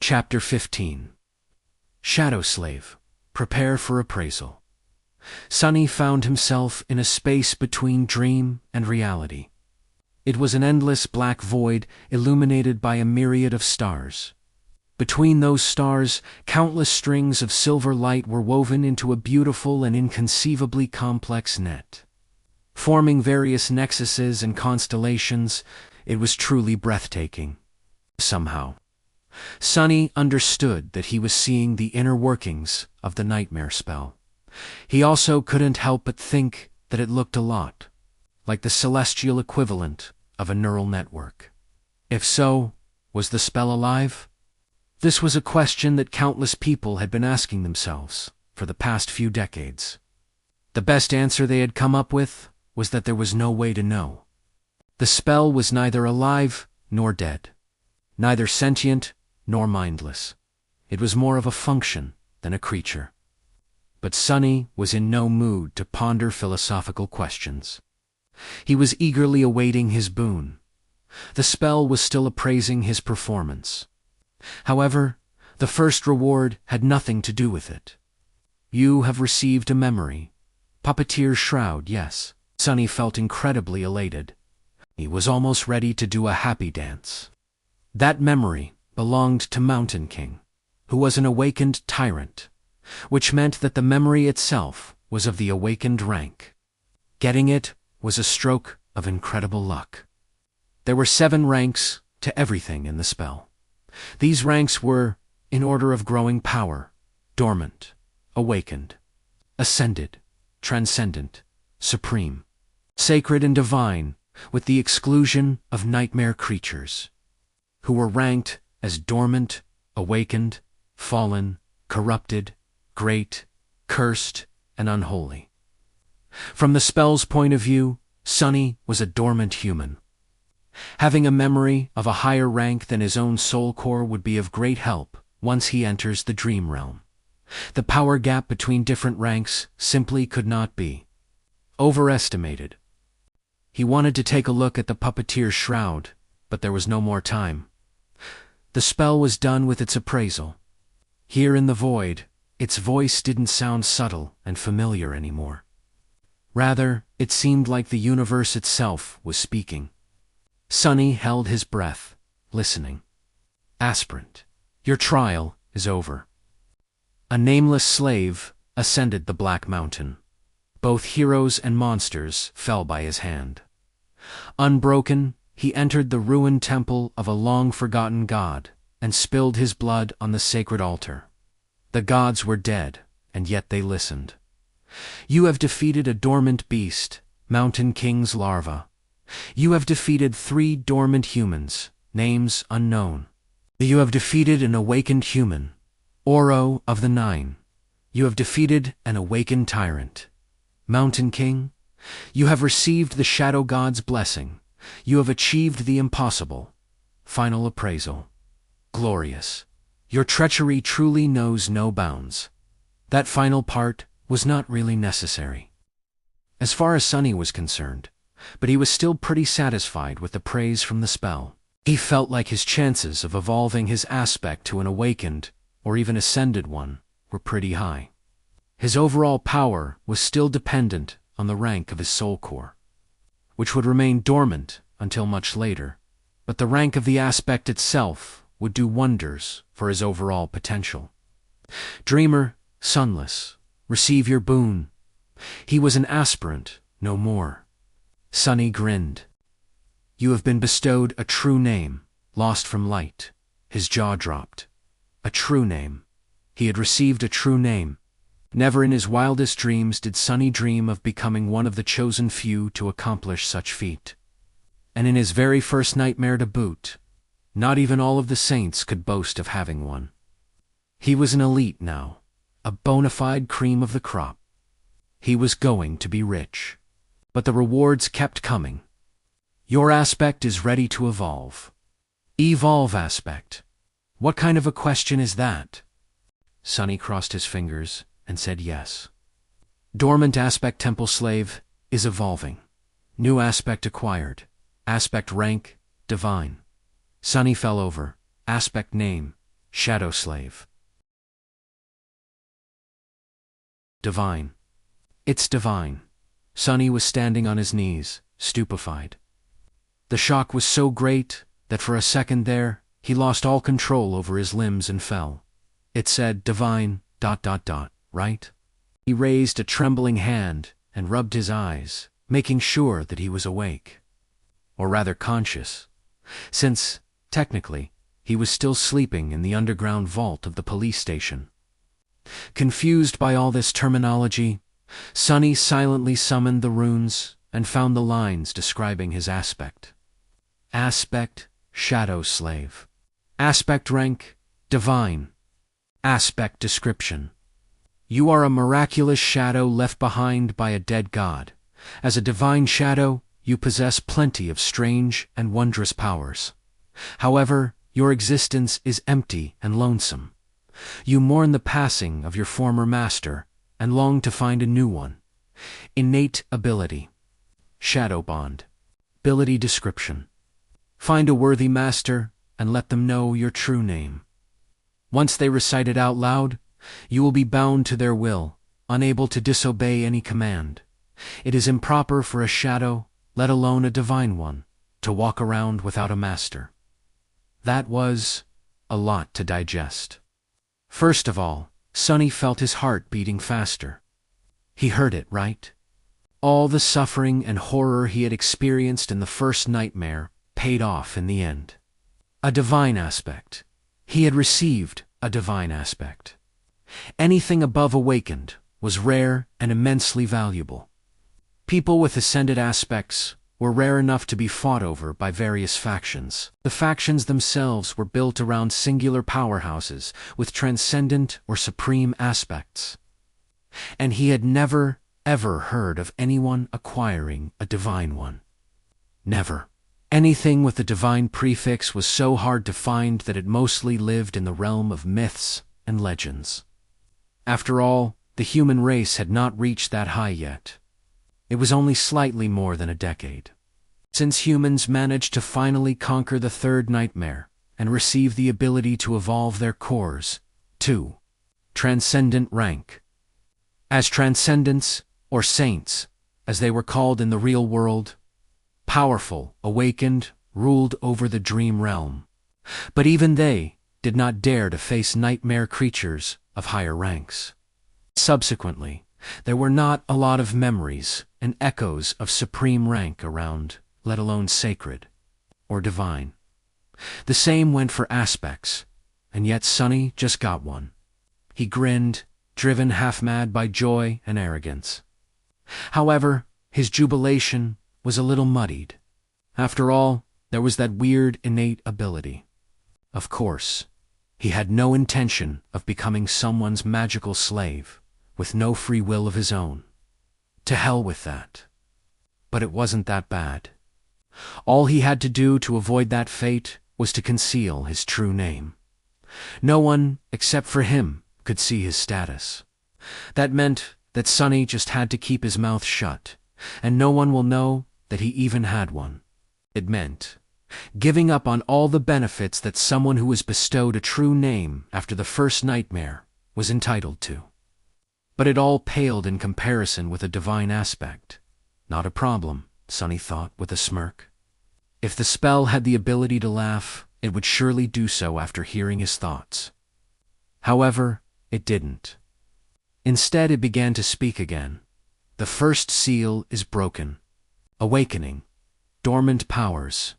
Chapter 15. Shadow Slave. Prepare for appraisal. Sunny found himself in a space between dream and reality. It was an endless black void illuminated by a myriad of stars. Between those stars, countless strings of silver light were woven into a beautiful and inconceivably complex net. Forming various nexuses and constellations, it was truly breathtaking. Somehow, Sunny understood that he was seeing the inner workings of the nightmare spell. He also couldn't help but think that it looked a lot like the celestial equivalent of a neural network. If so, was the spell alive? This was a question that countless people had been asking themselves for the past few decades. The best answer they had come up with was that there was no way to know. The spell was neither alive nor dead, neither sentient nor mindless. It was more of a function than a creature. But Sunny was in no mood to ponder philosophical questions. He was eagerly awaiting his boon. The spell was still appraising his performance. However, the first reward had nothing to do with it. You have received a memory. Puppeteer's shroud, yes. Sunny felt incredibly elated. He was almost ready to do a happy dance. That memory belonged to Mountain King, who was an awakened tyrant, which meant that the memory itself was of the awakened rank. Getting it was a stroke of incredible luck. There were 7 ranks to everything in the spell. These ranks were, in order of growing power, dormant, awakened, ascended, transcendent, supreme, sacred and divine, with the exclusion of nightmare creatures, who were ranked as dormant, awakened, fallen, corrupted, great, cursed, and unholy. From the spell's point of view, Sunny was a dormant human. Having a memory of a higher rank than his own soul core would be of great help once he enters the dream realm. The power gap between different ranks simply could not be overestimated. He wanted to take a look at the puppeteer's shroud, but there was no more time. The spell was done with its appraisal. Here in the void, its voice didn't sound subtle and familiar anymore. Rather, it seemed like the universe itself was speaking. Sunny held his breath, listening. Aspirant, your trial is over. A nameless slave ascended the Black Mountain. Both heroes and monsters fell by his hand. Unbroken, he entered the ruined temple of a long-forgotten god and spilled his blood on the sacred altar. The gods were dead, and yet they listened. You have defeated a dormant beast, Mountain King's larva. You have defeated 3 dormant humans, names unknown. You have defeated an awakened human, Oro of the 9. You have defeated an awakened tyrant. Mountain King, you have received the Shadow God's blessing. You have achieved the impossible. Final appraisal. Glorious. Your treachery truly knows no bounds. That final part was not really necessary, as far as Sunny was concerned, but he was still pretty satisfied with the praise from the spell. He felt like his chances of evolving his aspect to an awakened, or even ascended one, were pretty high. His overall power was still dependent on the rank of his soul core, which would remain dormant until much later, but the rank of the aspect itself would do wonders for his overall potential. Dreamer, Sunless, receive your boon. He was an aspirant, no more. Sunny grinned. You have been bestowed a true name, lost from light. His jaw dropped. A true name. He had received a true name. Never in his wildest dreams did Sunny dream of becoming one of the chosen few to accomplish such feat. And in his very first nightmare to boot, not even all of the saints could boast of having one. He was an elite now, a bona fide cream of the crop. He was going to be rich. But the rewards kept coming. Your aspect is ready to evolve. Evolve aspect. What kind of a question is that? Sunny crossed his fingers and said yes. Dormant aspect temple slave is evolving. New aspect acquired. Aspect rank, divine. Sunny fell over. Aspect name, shadow slave. Divine. It's divine. Sonny was standing on his knees, stupefied. The shock was so great that for a second there, he lost all control over his limbs and fell. It said divine, ... right? He raised a trembling hand and rubbed his eyes, making sure that he was awake. Or rather conscious, since, technically, he was still sleeping in the underground vault of the police station. Confused by all this terminology, Sonny silently summoned the runes and found the lines describing his aspect. Aspect, shadow slave. Aspect rank, divine. Aspect description. You are a miraculous shadow left behind by a dead god. As a divine shadow, you possess plenty of strange and wondrous powers. However, your existence is empty and lonesome. You mourn the passing of your former master and long to find a new one. Innate ability. Shadow bond. Ability description. Find a worthy master and let them know your true name. Once they recite it out loud, you will be bound to their will, unable to disobey any command. It is improper for a shadow, let alone a divine one, to walk around without a master. That was a lot to digest. First of all, Sonny felt his heart beating faster. He heard it, right? All the suffering and horror he had experienced in the first nightmare paid off in the end. A divine aspect. He had received a divine aspect. Anything above awakened was rare and immensely valuable. People with ascended aspects were rare enough to be fought over by various factions. The factions themselves were built around singular powerhouses with transcendent or supreme aspects. And he had never, ever heard of anyone acquiring a divine one. Never. Anything with a divine prefix was so hard to find that it mostly lived in the realm of myths and legends. After all, the human race had not reached that high yet. It was only slightly more than a decade since humans managed to finally conquer the third nightmare and receive the ability to evolve their cores to transcendent rank. As transcendents, or saints, as they were called in the real world, powerful, awakened, ruled over the dream realm. But even they did not dare to face nightmare creatures of higher ranks. Subsequently, there were not a lot of memories and echoes of supreme rank around, let alone sacred or divine. The same went for aspects, and yet Sonny just got one. He grinned, driven half-mad by joy and arrogance. However, his jubilation was a little muddied. After all, there was that weird innate ability. Of course, he had no intention of becoming someone's magical slave, with no free will of his own. To hell with that. But it wasn't that bad. All he had to do to avoid that fate was to conceal his true name. No one, except for him, could see his status. That meant that Sonny just had to keep his mouth shut, and no one will know that he even had one. It meant giving up on all the benefits that someone who was bestowed a true name after the first nightmare was entitled to. But it all paled in comparison with a divine aspect. Not a problem, Sonny thought with a smirk. If the spell had the ability to laugh, it would surely do so after hearing his thoughts. However, it didn't. Instead, it began to speak again. The first seal is broken. Awakening. Dormant powers.